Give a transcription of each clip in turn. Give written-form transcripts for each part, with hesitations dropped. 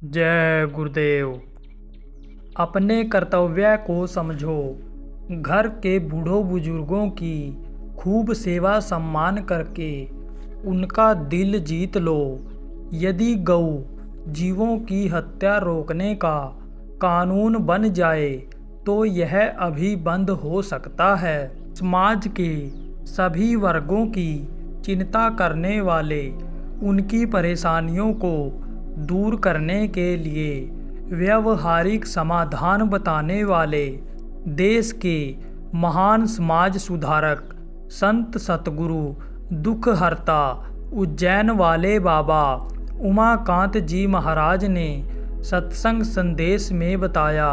जय गुरुदेव। अपने कर्तव्य को समझो। घर के बूढ़ों बुजुर्गों की खूब सेवा सम्मान करके उनका दिल जीत लो। यदि गौ जीवों की हत्या रोकने का कानून बन जाए तो यह अभी बंद हो सकता है। समाज के सभी वर्गों की चिंता करने वाले, उनकी परेशानियों को दूर करने के लिए व्यावहारिक समाधान बताने वाले देश के महान समाज सुधारक संत सतगुरु दुखहर्ता उज्जैन वाले बाबा उमाकांत जी महाराज ने सत्संग संदेश में बताया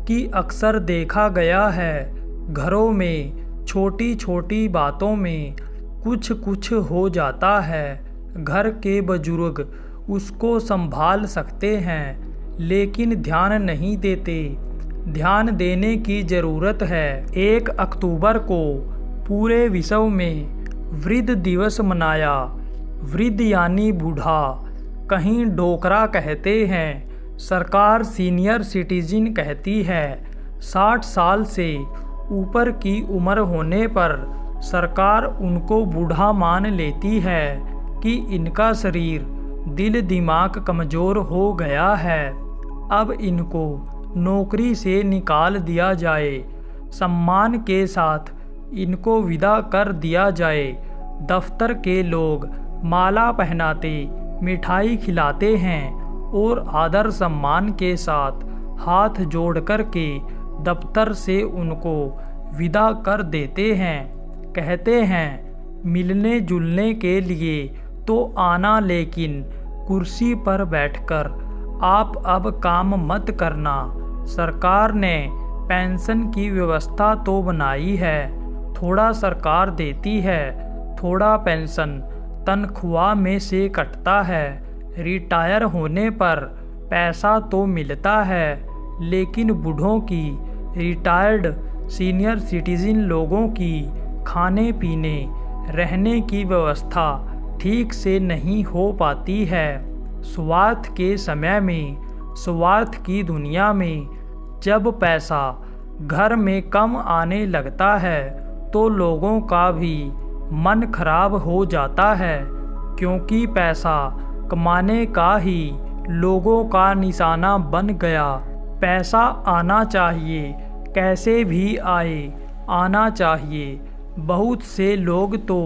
कि अक्सर देखा गया है, घरों में छोटी छोटी बातों में कुछ हो जाता है। घर के बुजुर्ग उसको संभाल सकते हैं लेकिन ध्यान नहीं देते। ध्यान देने की ज़रूरत है। 1 अक्टूबर को पूरे विश्व में वृद्ध दिवस मनाया। वृद्ध यानी बूढ़ा, कहीं डोकरा कहते हैं, सरकार सीनियर सिटीजन कहती है। 60 साल से ऊपर की उम्र होने पर सरकार उनको बूढ़ा मान लेती है कि इनका शरीर दिल दिमाग कमज़ोर हो गया है, अब इनको नौकरी से निकाल दिया जाए, सम्मान के साथ इनको विदा कर दिया जाए। दफ्तर के लोग माला पहनाते, मिठाई खिलाते हैं और आदर सम्मान के साथ हाथ जोड़ कर के दफ्तर से उनको विदा कर देते हैं। कहते हैं मिलने जुलने के लिए तो आना, लेकिन कुर्सी पर बैठकर आप अब काम मत करना। सरकार ने पेंशन की व्यवस्था तो बनाई है, थोड़ा सरकार देती है, थोड़ा पेंशन तनख्वाह में से कटता है। रिटायर होने पर पैसा तो मिलता है, लेकिन बूढ़ों की, रिटायर्ड सीनियर सिटीजन लोगों की खाने पीने रहने की व्यवस्था ठीक से नहीं हो पाती है। स्वार्थ के समय में, स्वार्थ की दुनिया में जब पैसा घर में कम आने लगता है तो लोगों का भी मन खराब हो जाता है, क्योंकि पैसा कमाने का ही लोगों का निशाना बन गया। पैसा आना चाहिए, कैसे भी आए, आना चाहिए। बहुत से लोग तो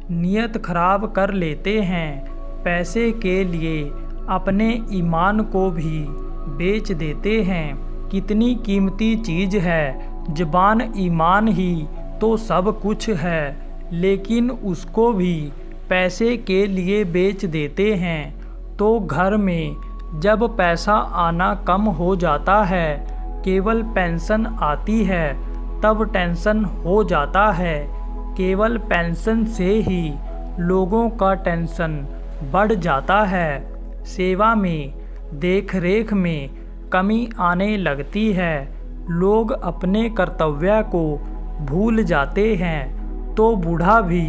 नियत खराब कर लेते हैं, पैसे के लिए अपने ईमान को भी बेच देते हैं। कितनी कीमती चीज़ है ज़बान, ईमान ही तो सब कुछ है, लेकिन उसको भी पैसे के लिए बेच देते हैं। तो घर में जब पैसा आना कम हो जाता है, केवल पेंशन आती है, तब टेंशन हो जाता है। केवल पेंशन से ही लोगों का टेंशन बढ़ जाता है। सेवा में, देख रेख में कमी आने लगती है। लोग अपने कर्तव्य को भूल जाते हैं। तो बूढ़ा भी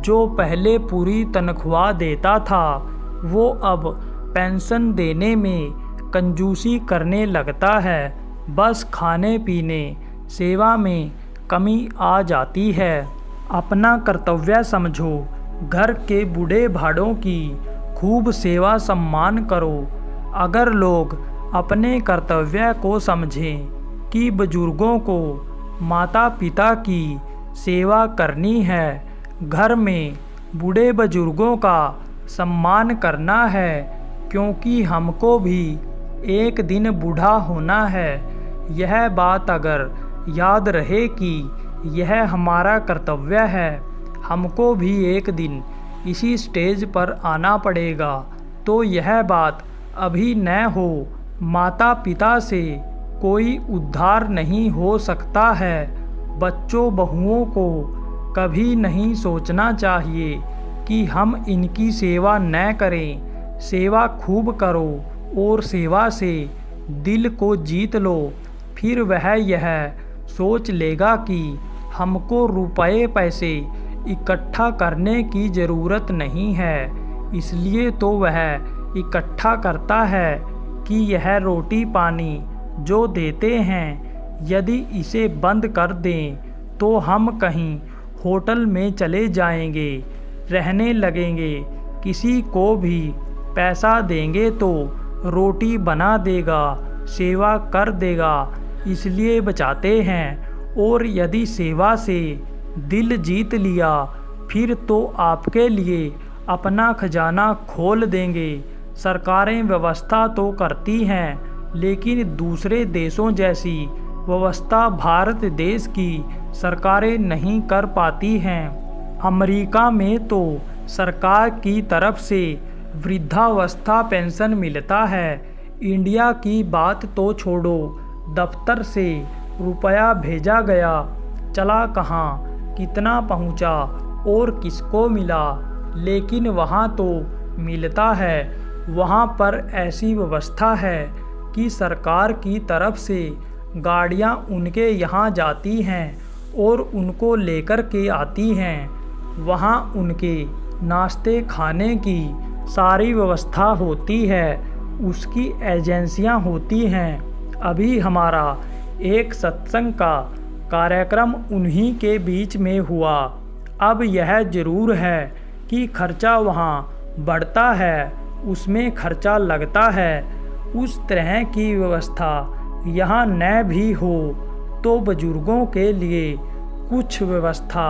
जो पहले पूरी तनख्वाह देता था, वो अब पेंशन देने में कंजूसी करने लगता है। बस खाने पीने, सेवा में कमी आ जाती है। अपना कर्तव्य समझो। घर के बूढ़े भाड़ों की खूब सेवा सम्मान करो। अगर लोग अपने कर्तव्य को समझें कि बुजुर्गों को, माता पिता की सेवा करनी है, घर में बूढ़े बुजुर्गों का सम्मान करना है, क्योंकि हमको भी एक दिन बूढ़ा होना है। यह बात अगर याद रहे कि यह हमारा कर्तव्य है, हमको भी एक दिन इसी स्टेज पर आना पड़ेगा, तो यह बात अभी न हो। माता पिता से कोई उद्धार नहीं हो सकता है। बच्चों बहुओं को कभी नहीं सोचना चाहिए कि हम इनकी सेवा न करें। सेवा खूब करो और सेवा से दिल को जीत लो, फिर वह यह सोच लेगा कि हमको रुपए पैसे इकट्ठा करने की ज़रूरत नहीं है, इसलिए तो वह इकट्ठा करता है कि यह रोटी पानी जो देते हैं, यदि इसे बंद कर दें तो हम कहीं होटल में चले जाएंगे, रहने लगेंगे। किसी को भी पैसा देंगे तो रोटी बना देगा, सेवा कर देगा, इसलिए बचाते हैं। और यदि सेवा से दिल जीत लिया, फिर तो आपके लिए अपना खजाना खोल देंगे। सरकारें व्यवस्था तो करती हैं, लेकिन दूसरे देशों जैसी व्यवस्था भारत देश की सरकारें नहीं कर पाती हैं। अमेरिका में तो सरकार की तरफ से वृद्धावस्था पेंशन मिलता है। इंडिया की बात तो छोड़ो, दफ्तर से रुपया भेजा गया, चला कहाँ, कितना पहुँचा और किसको मिला, लेकिन वहाँ तो मिलता है। वहाँ पर ऐसी व्यवस्था है कि सरकार की तरफ से गाड़ियाँ उनके यहाँ जाती हैं और उनको लेकर के आती हैं। वहाँ उनके नाश्ते खाने की सारी व्यवस्था होती है, उसकी एजेंसियाँ होती हैं। अभी हमारा एक सत्संग का कार्यक्रम उन्हीं के बीच में हुआ। अब यह ज़रूर है कि खर्चा वहाँ बढ़ता है, उसमें खर्चा लगता है। उस तरह की व्यवस्था यहाँ न भी हो तो बुजुर्गों के लिए कुछ व्यवस्था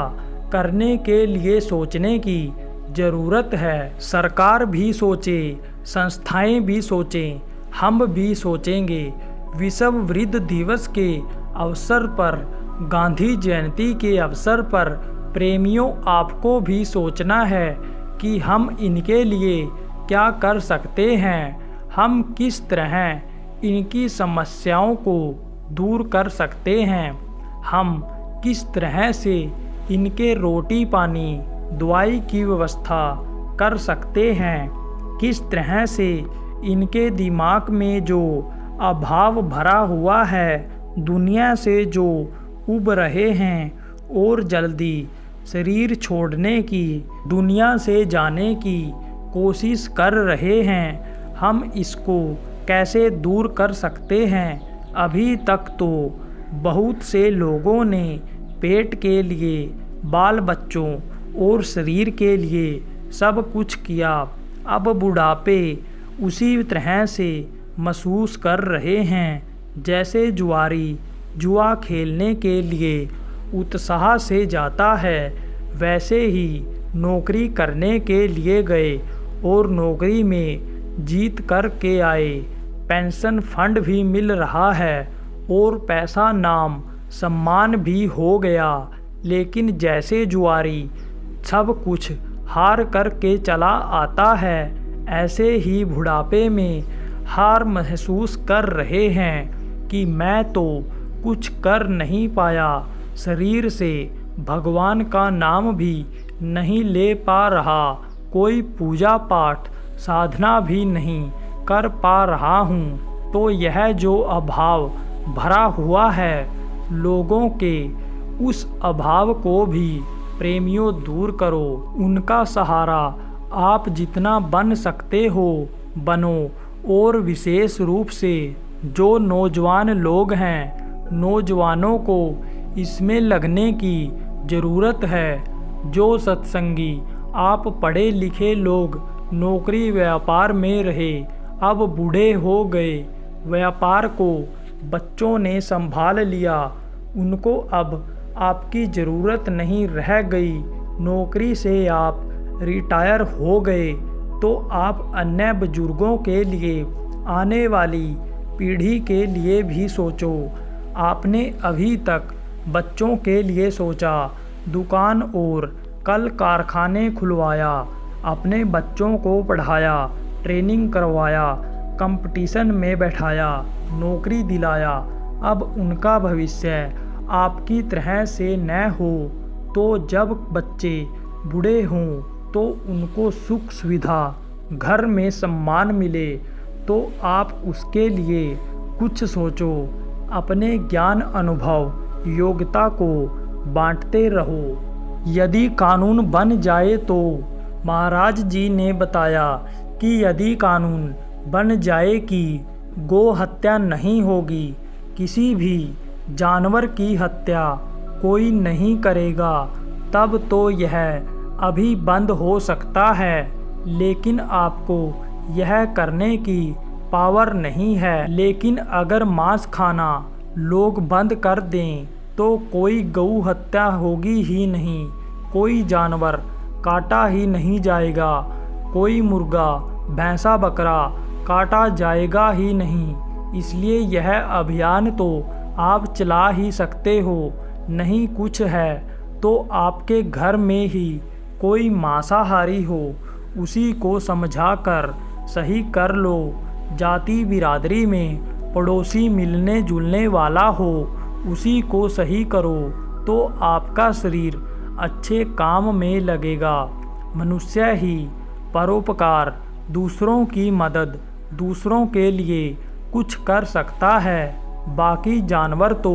करने के लिए सोचने की ज़रूरत है। सरकार भी सोचे, संस्थाएं भी सोचें, हम भी सोचेंगे। विश्व वृद्ध दिवस के अवसर पर, गांधी जयंती के अवसर पर प्रेमियों, आपको भी सोचना है कि हम इनके लिए क्या कर सकते हैं, हम किस तरह इनकी समस्याओं को दूर कर सकते हैं, हम किस तरह से इनके रोटी पानी दवाई की व्यवस्था कर सकते हैं, किस तरह से इनके दिमाग में जो अभाव भरा हुआ है, दुनिया से जो उब रहे हैं और जल्दी शरीर छोड़ने की, दुनिया से जाने की कोशिश कर रहे हैं, हम इसको कैसे दूर कर सकते हैं। अभी तक तो बहुत से लोगों ने पेट के लिए, बाल बच्चों और शरीर के लिए सब कुछ किया। अब बुढ़ापे उसी तरह से महसूस कर रहे हैं जैसे जुआरी जुआ खेलने के लिए उत्साह से जाता है, वैसे ही नौकरी करने के लिए गए और नौकरी में जीत कर के आए। पेंशन फंड भी मिल रहा है और पैसा नाम सम्मान भी हो गया, लेकिन जैसे जुआरी सब कुछ हार कर के चला आता है, ऐसे ही बुढ़ापे में हार महसूस कर रहे हैं कि मैं तो कुछ कर नहीं पाया, शरीर से भगवान का नाम भी नहीं ले पा रहा, कोई पूजा पाठ साधना भी नहीं कर पा रहा हूँ। तो यह जो अभाव भरा हुआ है, लोगों के उस अभाव को भी प्रेमियों दूर करो। उनका सहारा आप जितना बन सकते हो बनो। और विशेष रूप से जो नौजवान लोग हैं, नौजवानों को इसमें लगने की ज़रूरत है। जो सत्संगी आप पढ़े लिखे लोग नौकरी व्यापार में रहे, अब बूढ़े हो गए, व्यापार को बच्चों ने संभाल लिया, उनको अब आपकी ज़रूरत नहीं रह गई, नौकरी से आप रिटायर हो गए, तो आप अन्य बुजुर्गों के लिए, आने वाली पीढ़ी के लिए भी सोचो। आपने अभी तक बच्चों के लिए सोचा, दुकान और कल कारखाने खुलवाया, अपने बच्चों को पढ़ाया, ट्रेनिंग करवाया, कंपटीशन में बैठाया, नौकरी दिलाया। अब उनका भविष्य आपकी तरह से न हो, तो जब बच्चे बूढ़े हों तो उनको सुख सुविधा, घर में सम्मान मिले, तो आप उसके लिए कुछ सोचो। अपने ज्ञान, अनुभव, योग्यता को बांटते रहो। यदि कानून बन जाए तो महाराज जी ने बताया कि यदि कानून बन जाए कि गो हत्या नहीं होगी, किसी भी जानवर की हत्या कोई नहीं करेगा, तब तो यह अभी बंद हो सकता है। लेकिन आपको यह करने की पावर नहीं है। लेकिन अगर मांस खाना लोग बंद कर दें तो कोई गऊ हत्या होगी ही नहीं, कोई जानवर काटा ही नहीं जाएगा, कोई मुर्गा भैंसा बकरा काटा जाएगा ही नहीं। इसलिए यह अभियान तो आप चला ही सकते हो। नहीं कुछ है तो आपके घर में ही कोई मांसाहारी हो, उसी को समझाकर सही कर लो। जाति बिरादरी में पड़ोसी मिलने जुलने वाला हो, उसी को सही करो तो आपका शरीर अच्छे काम में लगेगा। मनुष्य ही परोपकार, दूसरों की मदद, दूसरों के लिए कुछ कर सकता है। बाकी जानवर तो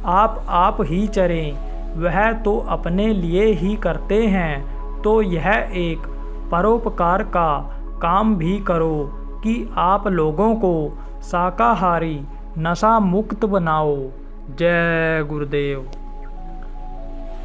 आप ही चरें, वह तो अपने लिए ही करते हैं। तो यह एक परोपकार का काम भी करो कि आप लोगों को शाकाहारी नशा मुक्त बनाओ। जय गुरुदेव।